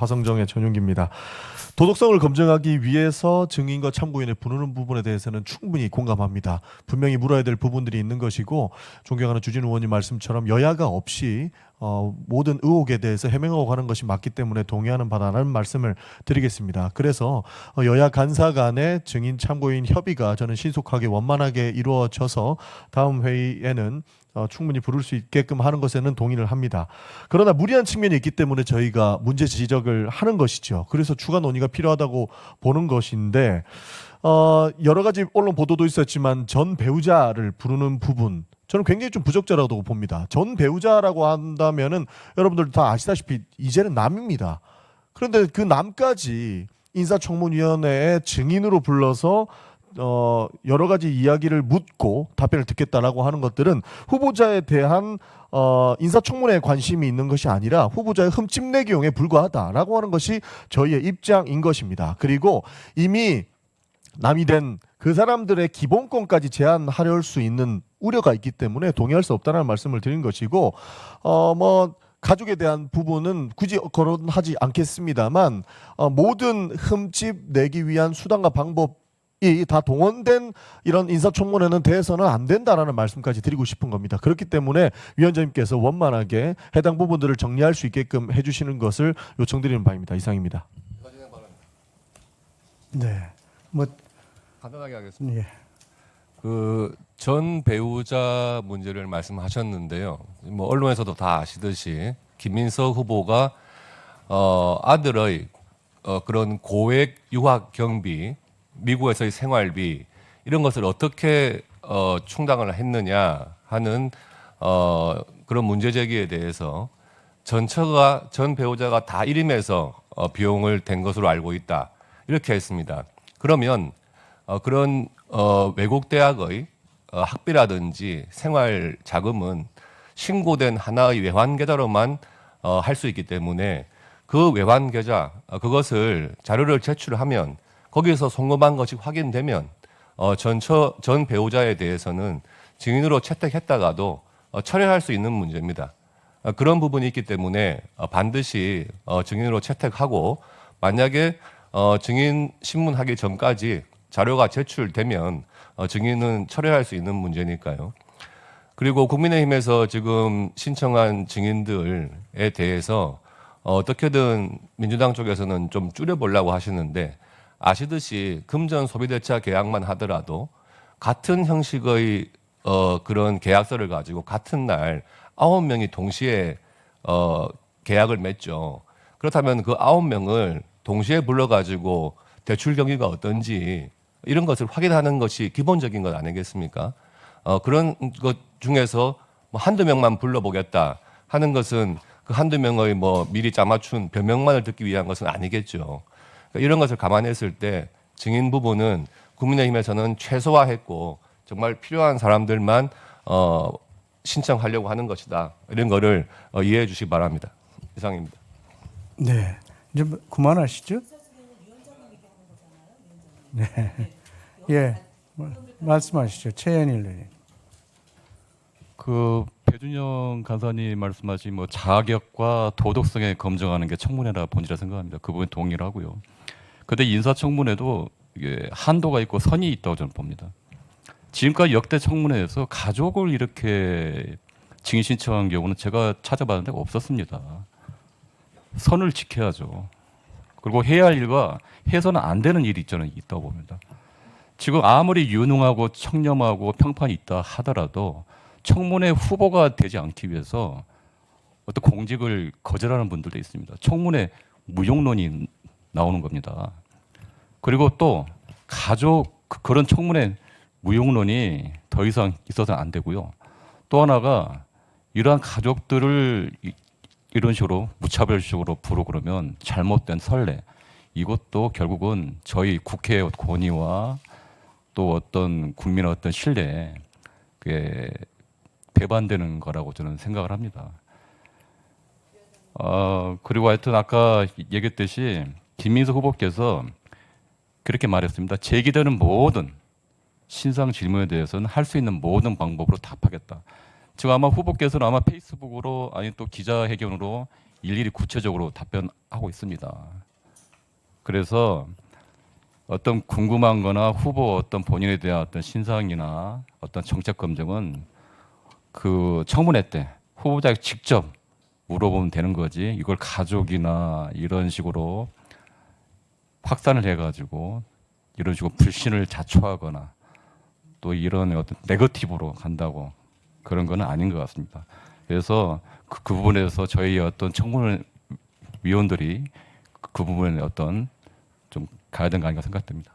화성정의 전용기입니다. 도덕성을 검증하기 위해서 증인과 참고인을 부르는 부분에 대해서는 충분히 공감합니다. 분명히 물어야 될 부분들이 있는 것이고 존경하는 주진우 의원님 말씀처럼 여야가 없이 모든 의혹에 대해서 해명하고 가는 것이 맞기 때문에 동의하는 바라는 말씀을 드리겠습니다. 그래서 여야 간사 간의 증인 참고인 협의가 저는 신속하게 원만하게 이루어져서 다음 회의에는 충분히 부를 수 있게끔 하는 것에는 동의를 합니다. 그러나 무리한 측면이 있기 때문에 저희가 문제 지적을 하는 것이죠. 그래서 추가 논의가 필요하다고 보는 것인데 여러 가지 언론 보도도 있었지만 전 배우자를 부르는 부분 저는 굉장히 좀 부적절하다고 봅니다. 전 배우자라고 한다면은 여러분들 다 아시다시피 이제는 남입니다. 그런데 그 남까지 인사청문위원회의 증인으로 불러서 여러 가지 이야기를 묻고 답변을 듣겠다라고 하는 것들은 후보자에 대한 인사청문회에 관심이 있는 것이 아니라 후보자의 흠집내기용에 불과하다라고 하는 것이 저희의 입장인 것입니다. 그리고 이미 남이 된 그 사람들의 기본권까지 제한하려 할 수 있는 우려가 있기 때문에 동의할 수 없다는 말씀을 드린 것이고 가족에 대한 부분은 굳이 거론하지 않겠습니다만 모든 흠집 내기 위한 수단과 방법이 다 동원된 이런 인사청문회는 대해서는 안 된다라는 말씀까지 드리고 싶은 겁니다. 그렇기 때문에 위원장님께서 원만하게 해당 부분들을 정리할 수 있게끔 해주시는 것을 요청드리는 바입니다. 이상입니다. 네, 뭐 간단하게 하겠습니다. 예. 그 전 배우자 문제를 말씀하셨는데요. 뭐 언론에서도 다 아시듯이 김민석 후보가 아들의 그런 고액 유학 경비, 미국에서의 생활비 이런 것을 어떻게 충당을 했느냐 하는 그런 문제 제기에 대해서 전 배우자가 다 일임해서 비용을 댄 것으로 알고 있다 이렇게 했습니다. 그러면 그런 외국 대학의 학비라든지 생활 자금은 신고된 하나의 외환 계좌로만 할 수 있기 때문에 그 외환 계좌 그것을 자료를 제출하면 거기에서 송금한 것이 확인되면 전 배우자에 대해서는 증인으로 채택했다가도 철회할 수 있는 문제입니다. 그런 부분이 있기 때문에 반드시 증인으로 채택하고 만약에 증인 신문하기 전까지 자료가 제출되면 증인은 철회할 수 있는 문제니까요. 그리고 국민의힘에서 지금 신청한 증인들에 대해서 어떻게든 민주당 쪽에서는 좀 줄여보려고 하시는데 아시듯이 금전 소비대차 계약만 하더라도 같은 형식의 그런 계약서를 가지고 같은 날 9명이 동시에 계약을 맺죠. 그렇다면 그 9명을 동시에 불러가지고 대출 경위가 어떤지 이런 것을 확인하는 것이 기본적인 것 아니겠습니까? 그런 것 중에서 뭐 한두 명만 불러보겠다 하는 것은 그 한두 명의 뭐 미리 짜맞춘 변명만을 듣기 위한 것은 아니겠죠. 그러니까 이런 것을 감안했을 때 증인 부분은 국민의힘에서는 최소화했고 정말 필요한 사람들만 신청하려고 하는 것이다. 이런 거를 이해해 주시기 바랍니다. 이상입니다. 네, 이제 뭐 그만하시죠. 네, 예, 말씀하시죠, 최현일 의원님. 그 배준영 간사님 말씀하신 뭐 자격과 도덕성에 검증하는 게 청문회라 본질이라 생각합니다. 그 부분 동의를 하고요. 근데 인사청문회도 이게 한도가 있고 선이 있다고 저는 봅니다. 지금까지 역대 청문회에서 가족을 이렇게 증인 신청한 경우는 제가 찾아봤는데 없었습니다. 선을 지켜야죠. 그리고 해야 할 일과 해서는 안 되는 일이 저는 있다고 봅니다. 지금 아무리 유능하고 청렴하고 평판이 있다 하더라도 청문회 후보가 되지 않기 위해서 어떤 공직을 거절하는 분들도 있습니다. 청문회 무용론이 나오는 겁니다. 그리고 또 가족 그런 청문회 무용론이 더 이상 있어서는 안 되고요. 또 하나가 이러한 가족들을 이런 식으로 무차별적으로 부르고 그러면 잘못된 선례 이것도 결국은 저희 국회의 권위와 또 어떤 국민의 어떤 신뢰에 그게 배반되는 거라고 저는 생각을 합니다. 그리고 하여튼 아까 얘기했듯이 김민석 후보께서 그렇게 말했습니다. 제기되는 모든 신상 질문에 대해서는 할 수 있는 모든 방법으로 답하겠다. 지금 아마 후보께서는 아마 페이스북으로 아니 또 기자회견으로 일일이 구체적으로 답변하고 있습니다. 그래서 어떤 궁금한 거나 후보 어떤 본인에 대한 어떤 신상이나 어떤 정책 검증은 그 청문회 때 후보자에게 직접 물어보면 되는 거지, 이걸 가족이나 이런 식으로 확산을 해가지고 이런 식으로 불신을 자초하거나 또 이런 어떤 네거티브로 간다고, 그런 거는 아닌 것 같습니다. 그래서 그 부분에서 저희 어떤 청문회 위원들이 그 부분에 어떤 좀 가야 되는 거 아닌가 생각됩니다.